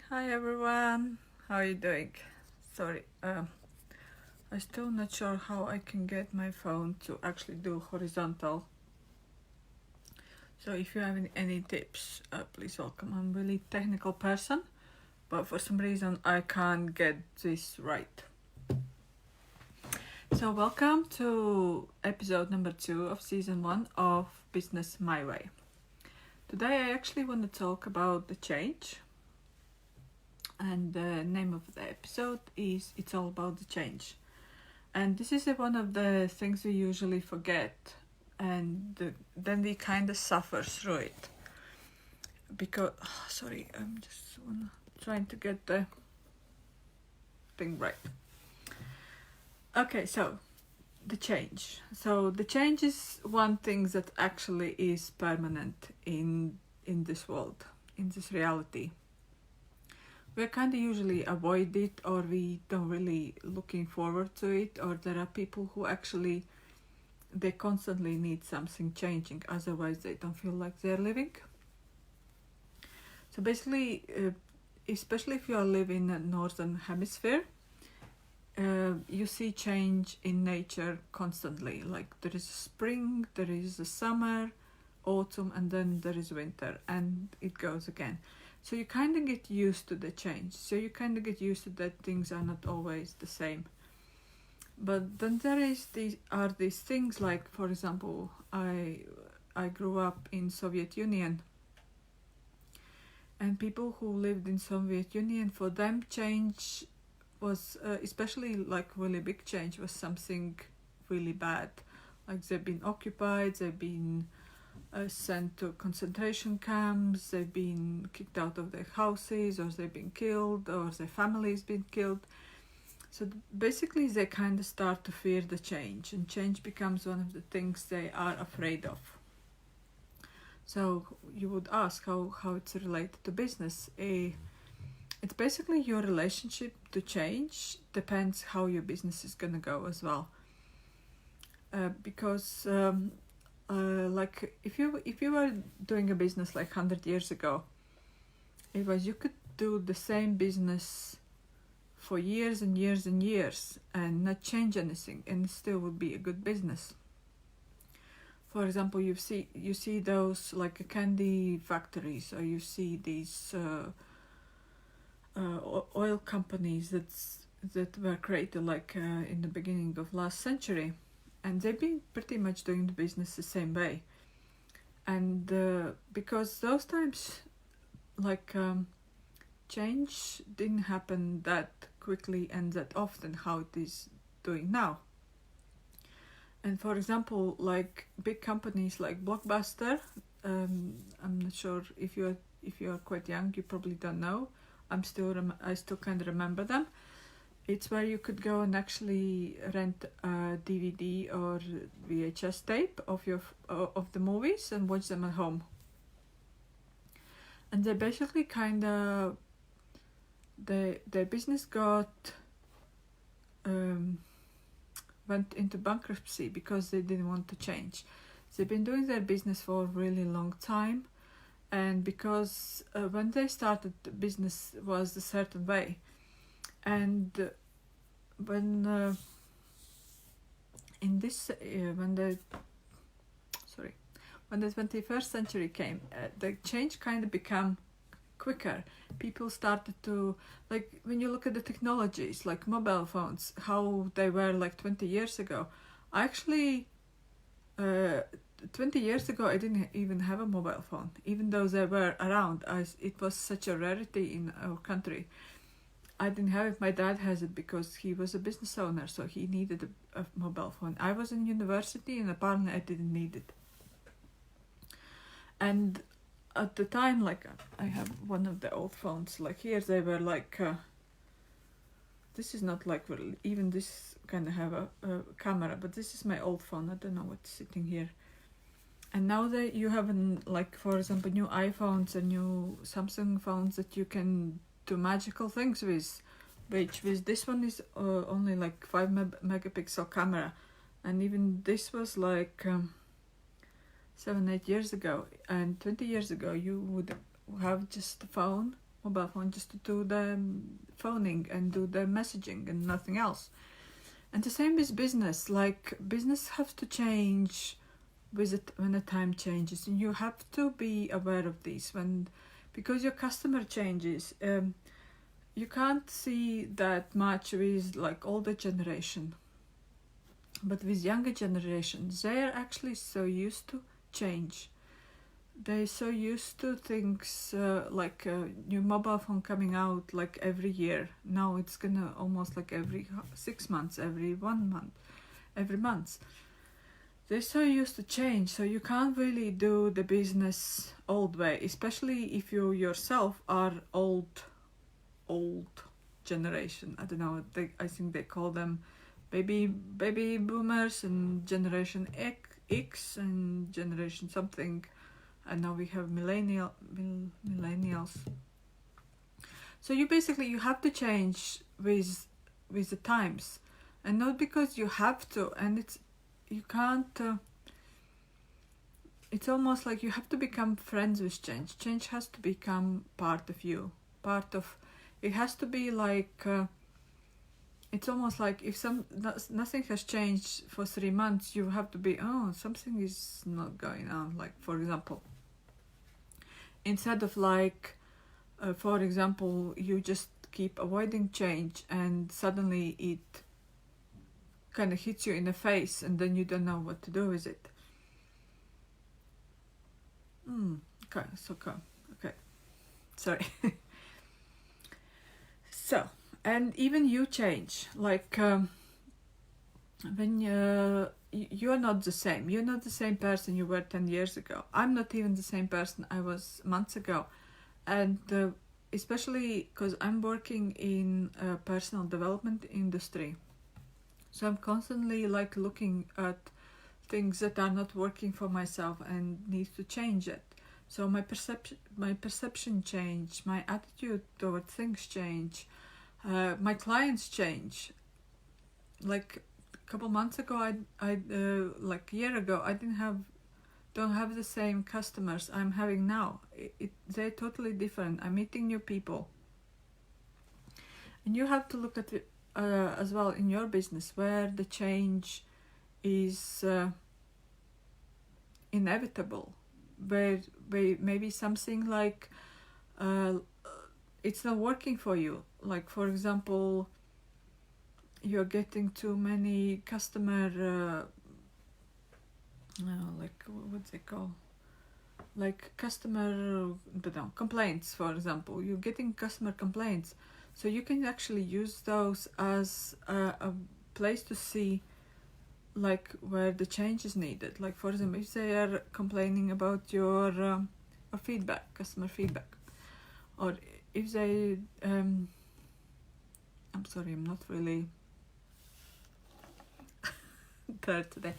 Hi everyone, how are you doing? Sorry, I'm still not sure how I can get my phone to actually do horizontal. So if you have any tips, please welcome. I'm a really technical person, but for some reason I can't get this right. So welcome to episode number 2 of season 1 of Business My Way. Today I actually want to talk about the change. And the name of the episode is It's All About the Change. And this is one of the things we usually forget, and then we kind of suffer through it. Because, sorry, I'm just trying to get the thing right. Okay, so the change. So the change is one thing that actually is permanent in this world, in this reality. We kind of usually avoid it, or we don't really looking forward to it, or there are people who actually they constantly need something changing, otherwise they don't feel like they're living. So basically, especially if you are living in the northern hemisphere, you see change in nature constantly. Like there is spring, there is a summer, autumn, and then there is winter, and it goes again. So you kind of get used to the change. So you kind of get used to that things are not always the same. But then there is these things like, for example, I grew up in Soviet Union, and people who lived in Soviet Union, for them change was especially like really big change was something really bad. Like they've been occupied, they've been sent to concentration camps, they've been kicked out of their houses, or they've been killed, or their families been killed. So basically they kind of start to fear the change, and change becomes one of the things they are afraid of. So you would ask how it's related to business. It's basically your relationship to change depends how your business is going to go as well. Because like if you were doing a business like 100 years ago, it was you could do the same business for years and years and years and not change anything, and it still would be a good business. For example, you see those like candy factories, or you see these oil companies that were created like in the beginning of last century. And they've been pretty much doing the business the same way. And because those times, like change didn't happen that quickly and that often how it is doing now. And for example, like big companies like Blockbuster, I'm not sure if you are quite young, you probably don't know. I still kind of remember them. It's where you could go and actually rent a DVD or VHS tape of the movies and watch them at home. And they basically kind of their business went into bankruptcy because they didn't want to change. They've been doing their business for a really long time, and because when they started, the business was a certain way. And when the 21st century came, the change kind of became quicker. People started to, like, when you look at the technologies like mobile phones, how they were like 20 years ago. Actually 20 years ago I didn't even have a mobile phone, even though they were around. It was such a rarity in our country. I didn't have it. My dad has it because he was a business owner, so he needed a mobile phone. I was in university and apparently I didn't need it. And at the time, like, I have one of the old phones. Like here they were like, this is not like, even this kind of have a camera, but this is my old phone. I don't know what's sitting here. And now that you have, like, for example, new iPhones and new Samsung phones that you can do magical things with, which with this one is only like 5 megapixel camera, and even this was like 7-8 years ago. And 20 years ago you would have just a phone mobile phone just to do the phoning and do the messaging and nothing else. And the same with business. Like business has to change with it when the time changes, and you have to be aware of this because your customer changes. You can't see that much with like older generation, but with younger generations, they're actually so used to change. They're so used to things like a new mobile phone coming out like every year. Now it's gonna almost like every 6 months, every 1 month, every month. They're so used to change, so you can't really do the business old way, especially if you yourself are old generation. I don't know, I think they call them baby boomers and generation X and generation something, and now we have millennials. So you have to change with the times, and not because you have to, and you can't. It's almost like you have to become friends with change. Change has to become part of you. It has to be like. It's almost like if nothing has changed for 3 months, you have to be something is not going on. Like for example, instead of like, for example, you just keep avoiding change and suddenly it kind of hits you in the face and then you don't know what to do with it. Okay. Sorry. So, and even you change. Like when you are not the same. You're not the same person you were 10 years ago. I'm not even the same person I was months ago. And especially because I'm working in a personal development industry. So I'm constantly like looking at things that are not working for myself and need to change it. So my perception change, my attitude toward things change, my clients change. Like a couple months ago, like a year ago, I don't have the same customers I'm having now. They're totally different. I'm meeting new people, and you have to look at it as well in your business where the change is inevitable, where maybe something like it's not working for you. Like for example, you're getting too many customer like what's it called? Like customer complaints, for example. You're getting customer complaints, so you can actually use those as a place to see like where the change is needed. Like for example, if they are complaining about your feedback, customer feedback, or if they I'm sorry, I'm not really there today.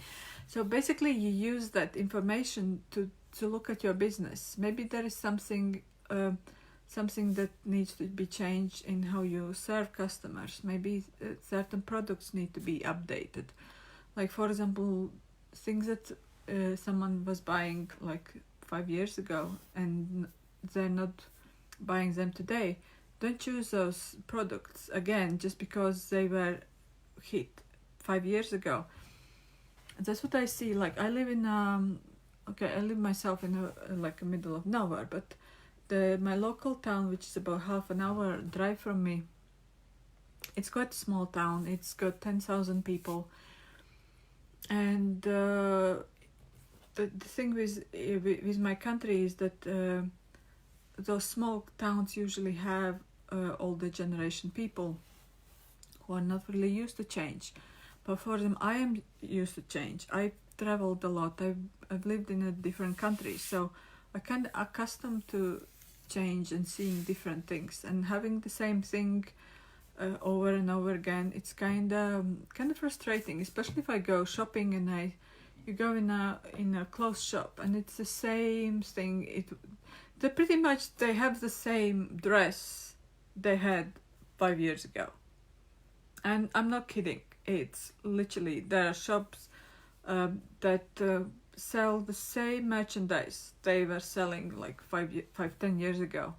So basically you use that information to look at your business. Maybe there is something that needs to be changed in how you serve customers. Maybe certain products need to be updated. Like for example, things that someone was buying like 5 years ago and they're not buying them today. Don't choose those products again just because they were hit 5 years ago. That's what I see. Like I live in I live myself in a middle of nowhere, but my local town, which is about half an hour drive from me, it's quite a small town. It's got 10,000 people, and the thing with my country is that those small towns usually have older generation people who are not really used to change. But for them, I am used to change. I've traveled a lot. I've lived in a different countries, so I kind of accustomed to change and seeing different things and having the same thing over and over again. It's kind of frustrating, especially if I go shopping and you go in a clothes shop and it's the same thing. They have the same dress they had 5 years ago, and I'm not kidding. It's literally, there are shops that sell the same merchandise they were selling like 10 years ago.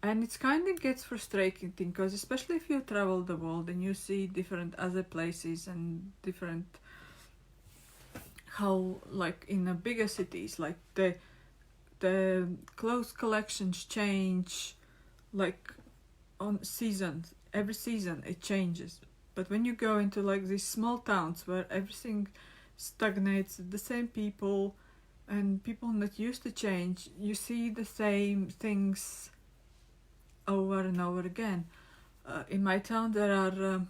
And it kind of gets frustrating because especially if you travel the world and you see different other places and different how like in the bigger cities like the clothes collections change like on seasons, every season it changes. But when you go into like these small towns where everything stagnates, the same people and people not used to change, you see the same things over and over again. In my town there are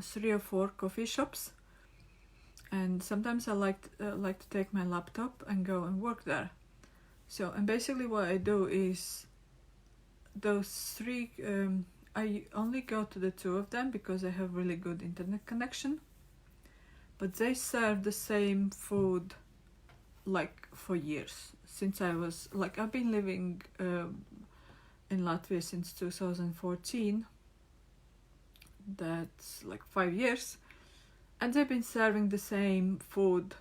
3 or 4 coffee shops, and sometimes I like to take my laptop and go and work there. So, and basically what I do is those 3, I only go to the 2 of them because I have really good internet connection, but they serve the same food like for years. Since I was like, I've been living in Latvia since 2014, that's like 5 years, and they've been serving the same food,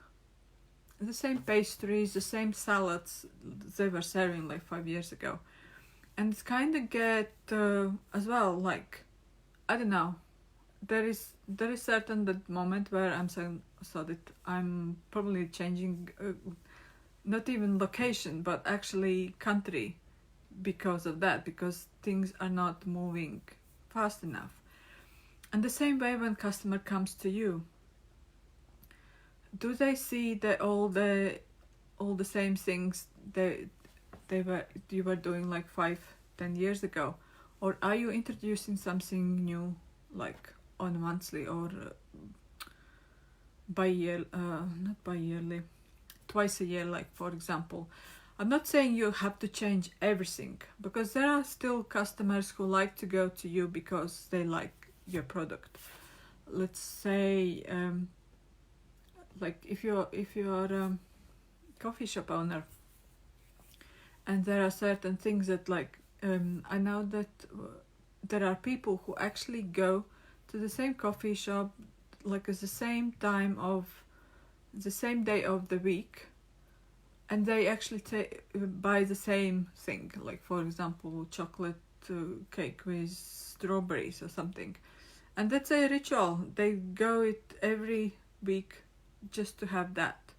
the same pastries, the same salads they were serving like 5 years ago. And it's kind of get as well like, I don't know, there is certain that moment where I'm saying so that I'm probably changing not even location but actually country because of that, because things are not moving fast enough. And the same way when customer comes to you, do they see that all the same things you were doing like 5-10 years ago, or are you introducing something new like on monthly or not bi-yearly, twice a year, like for example? I'm not saying you have to change everything, because there are still customers who like to go to you because they like your product. Let's say like if you're a coffee shop owner, and there are certain things that like I know that there are people who actually go to the same coffee shop like at the same time of the same day of the week, and they actually buy the same thing, like for example chocolate cake with strawberries or something, and that's a ritual. They go it every week just to have that,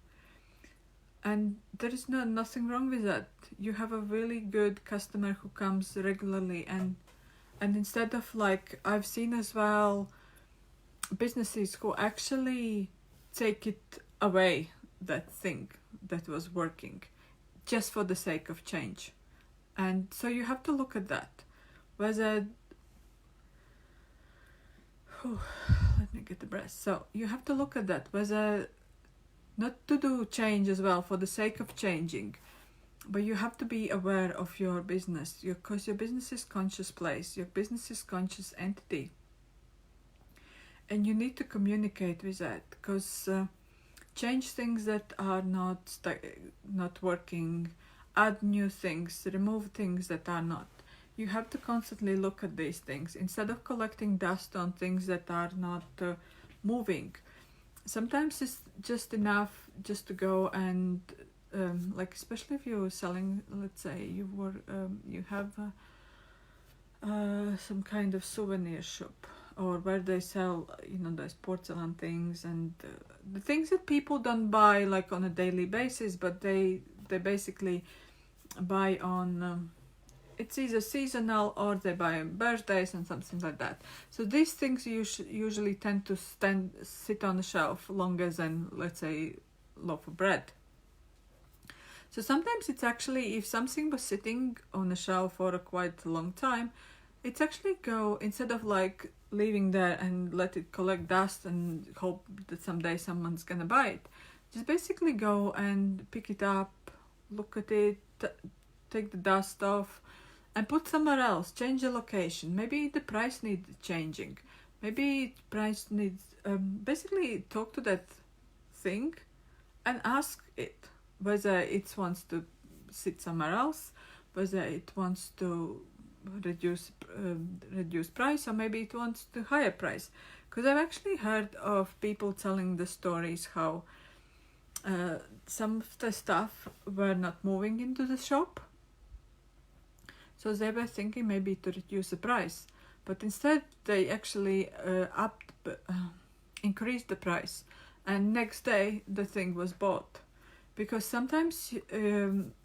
and there is nothing wrong with that. You have a really good customer who comes regularly, and instead of like, I've seen as well businesses who actually take it away, that thing that was working, just for the sake of change. And so you have to look at that, whether let me get the breath. So you have to look at that, whether not to do change as well for the sake of changing, but you have to be aware of your business, because your business is conscious place, your business is conscious entity, and you need to communicate with that, because change things that are not working, add new things, remove things that are not. You have to constantly look at these things instead of collecting dust on things that are not moving. Sometimes it's just enough just to go and like, especially if you're selling, let's say you have some kind of souvenir shop, or where they sell those porcelain things and the things that people don't buy like on a daily basis, but they basically buy on it's either seasonal or they buy on birthdays and something like that. So these things usually tend to sit on the shelf longer than, let's say, loaf of bread. So sometimes it's actually, if something was sitting on a shelf for a quite long time, it's actually instead of like leaving there and let it collect dust and hope that someday someone's gonna buy it, just basically go and pick it up, look at it, take the dust off, and put somewhere else, change the location. Maybe the price needs changing. Maybe price needs, basically talk to that thing and ask it whether it wants to sit somewhere else, whether it wants to reduce price, or maybe it wants to higher price. Because I've actually heard of people telling the stories how some of the stuff were not moving into the shop, So they were thinking maybe to reduce the price, but instead they actually increased the price, and next day the thing was bought. Because sometimes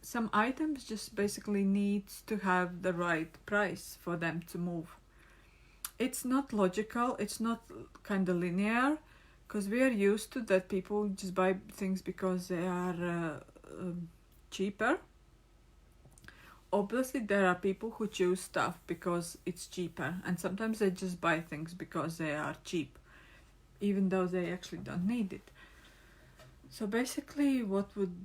some items just basically needs to have the right price for them to move. It's not logical, it's not kind of linear, because we are used to that people just buy things because they are cheaper. Obviously there are people who choose stuff because it's cheaper, and sometimes they just buy things because they are cheap, even though they actually don't need it. So basically what would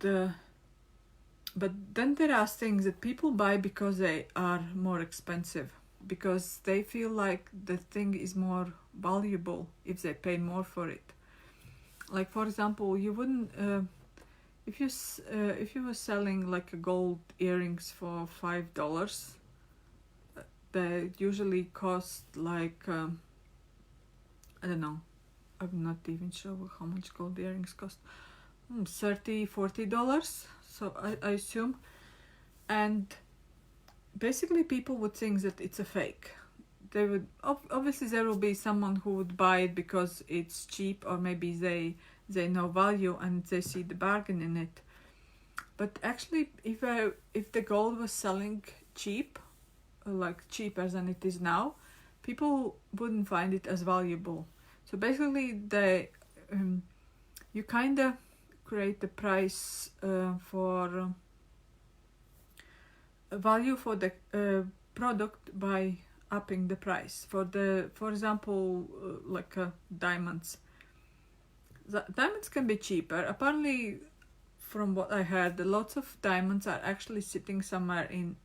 but then there are things that people buy because they are more expensive, because they feel like the thing is more valuable if they pay more for it. Like for example, you wouldn't if you were selling like a gold earrings for $5, they usually cost like I don't know, I'm not even sure how much gold earrings cost. $30-$40, so I assume. And basically people would think that it's a fake. They would obviously there will be someone who would buy it because it's cheap, or maybe they know value and they see the bargain in it. But actually if the gold was selling cheap, like cheaper than it is now, people wouldn't find it as valuable. So basically you kind of create the price for value for the product by upping the price. For example, like diamonds. Diamonds can be cheaper. Apparently, from what I heard, lots of diamonds are actually sitting somewhere in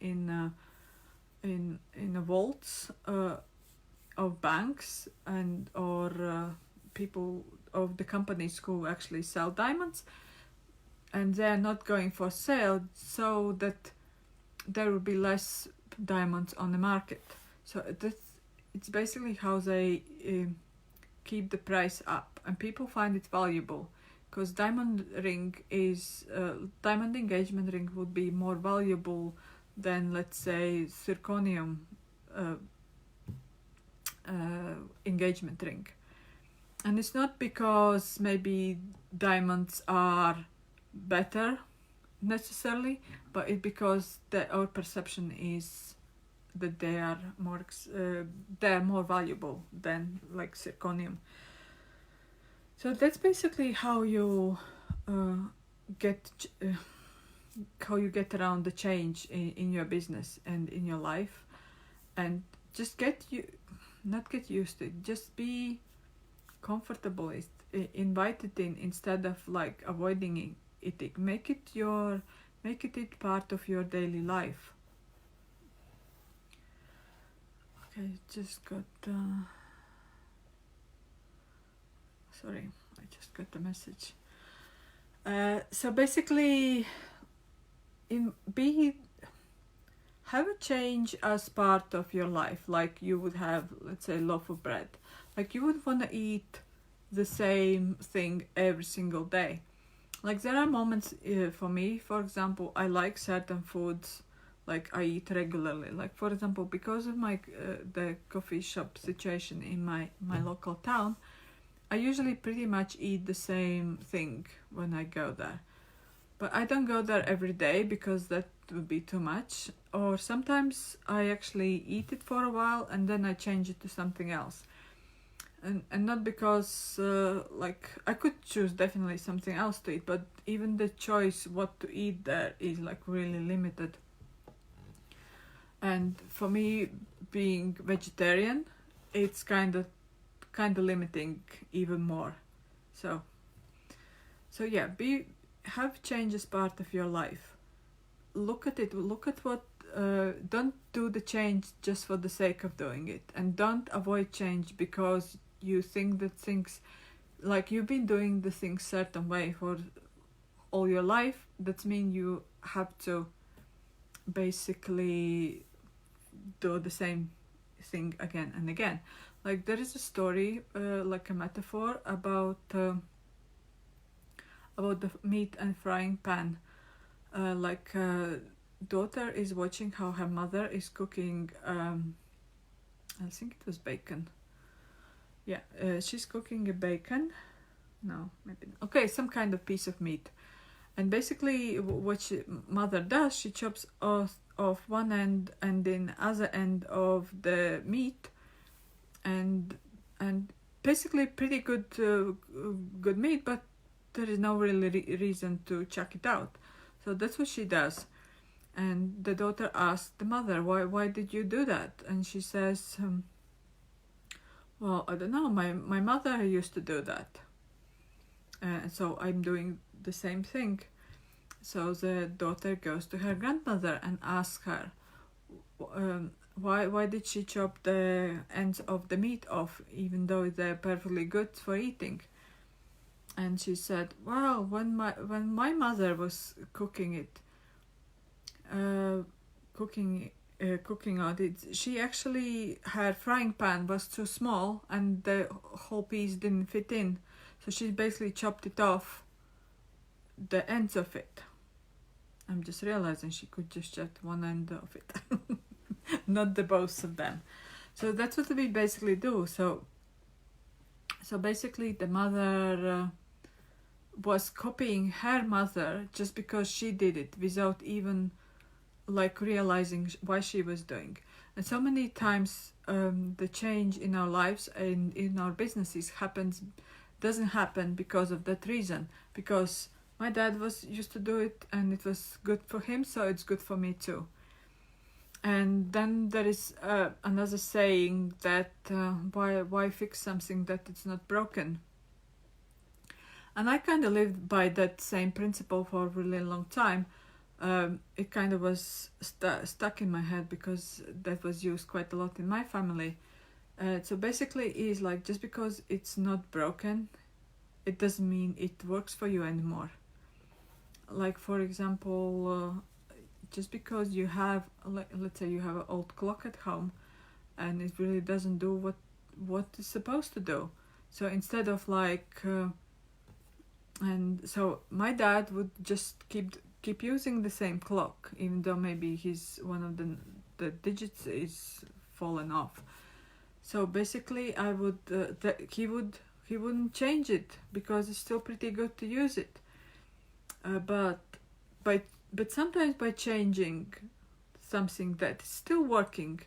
the vaults of banks or people of the companies who actually sell diamonds, and they are not going for sale, so that there will be less diamonds on the market. So it's basically how they keep the price up, and people find it valuable, because diamond engagement ring would be more valuable than, let's say, zirconium engagement ring. And it's not because maybe diamonds are better necessarily, but it's because our perception is that they are more valuable than like zirconium. So that's basically how you get around the change in your business and in your life, and just not get used to it, just be comfortable, invite it in instead of like avoiding it. Make it part of your daily life. Okay, just got sorry, I just got the message. So basically, have a change as part of your life. Like you would have, let's say, a loaf of bread. Like you would want to eat the same thing every single day. Like there are moments for me, for example, I like certain foods, like I eat regularly. Like for example, because of my the coffee shop situation in my local town, I usually pretty much eat the same thing when I go there. But I don't go there every day because that would be too much. Or sometimes I actually eat it for a while and then I change it to something else. And not because like I could choose definitely something else to eat, but even the choice what to eat there is like really limited. And for me, being vegetarian, it's kind of limiting even more. So yeah, have change as part of your life. Look at it. Look at what. Don't do the change just for the sake of doing it, and don't avoid change because you think that things, like you've been doing the things certain way for all your life. That means you have to basically do the same thing again and again. Like there is a story, like a metaphor about the meat and frying pan. daughter is watching how her mother is cooking, I think it was bacon. Yeah, she's cooking a bacon. No, maybe not. Okay, some kind of piece of meat. And basically what mother does, she chops off one end and then other end of the meat, and basically pretty good meat, but there is no really reason to chuck it out. So that's what she does. And the daughter asked the mother, why did you do that? And she says, well, I don't know, my mother used to do that. So I'm doing the same thing. So the daughter goes to her grandmother and asks her, why did she chop the ends of the meat off, even though they're perfectly good for eating? And she said, well, when my mother was cooking it, cooking on it, she actually, her frying pan was too small and the whole piece didn't fit in, so she basically chopped it off, the ends of it. I'm just realizing she could just chop one end of it, not the both of them. So that's what we basically do. So basically the mother was copying her mother just because she did it without even like realizing why she was doing. And so many times the change in our lives and in our businesses doesn't happen because of that reason, because my dad used to do it and it was good for him, so it's good for me too. And then there is another saying that why fix something that it's not broken. And I kind of lived by that same principle for a really long time. It kind of was stuck in my head because that was used quite a lot in my family. So basically it's like, just because it's not broken, it doesn't mean it works for you anymore. Like, for example, just because you have, let's say you have an old clock at home and it really doesn't do what it's supposed to do. So instead of and so my dad would just keep using the same clock, even though maybe one of the digits is fallen off. So basically I would he wouldn't change it because it's still pretty good to use it. But sometimes by changing something that is still working,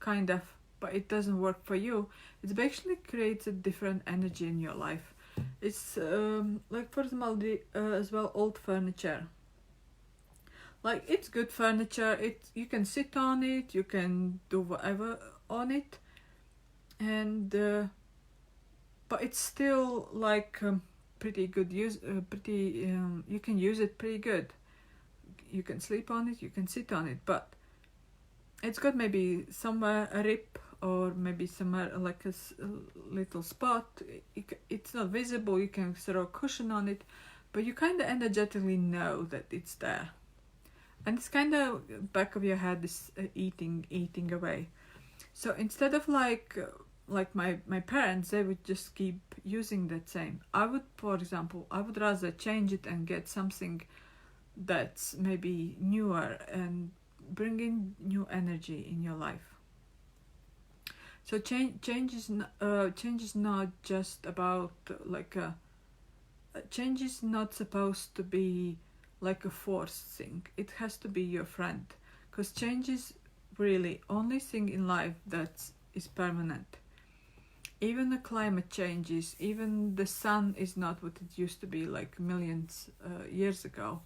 kind of, but it doesn't work for you, it basically creates a different energy in your life. It's like, for example, as well, old furniture. Like, it's good furniture. You can sit on it, you can do whatever on it, and but it's still like pretty good use. You can use it pretty good. You can sleep on it, you can sit on it, but it's got maybe somewhere a rip, or maybe somewhere like a little spot. It's not visible. You can throw a cushion on it, but you kind of energetically know that it's there, and it's kind of back of your head is eating away. So instead of like my parents, they would just keep using that same. For example, I would rather change it and get something that's maybe newer and bring in new energy in your life. So change is not just about change is not supposed to be like a forced thing. It has to be your friend, because change is really only thing in life that is permanent. Even the climate changes, even the sun is not what it used to be like millions years ago.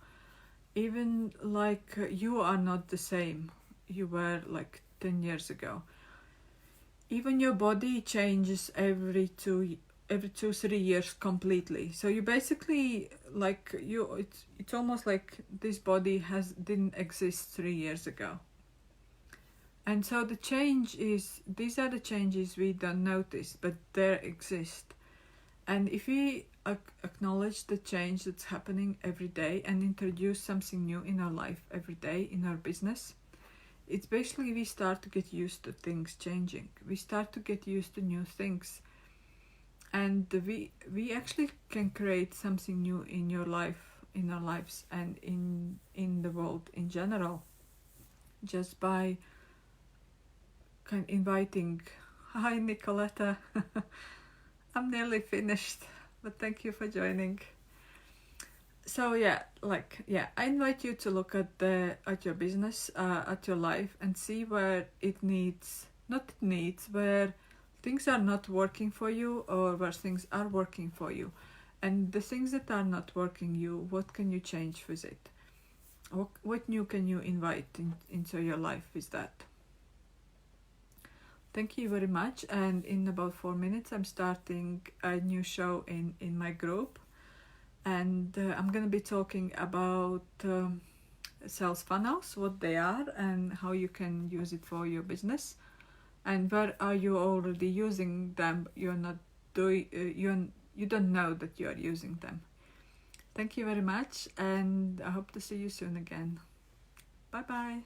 Even like you are not the same you were like 10 years ago. Even your body changes every 2-3 years completely. So you basically it's almost like this body didn't exist 3 years ago. And so these are the changes we don't notice, but they exist. And if we acknowledge the change that's happening every day and introduce something new in our life every day in our business, it's basically we start to get used to things changing. We start to get used to new things. And we actually can create something new in your life, in our lives, and in the world in general. just by kind of inviting, hi Nicoletta, I'm nearly finished, but thank you for joining. So I invite you to look at your business, at your life, and see where where things are not working for you, or where things are working for you. And the things that are not working you, what can you change with it? What new can you invite into your life with that? Thank you very much. And in about 4 minutes, I'm starting a new show in my group. And I'm going to be talking about sales funnels, what they are, and how you can use it for your business. And where are you already using them? You're not doing. You don't know that you are using them. Thank you very much, and I hope to see you soon again. Bye bye.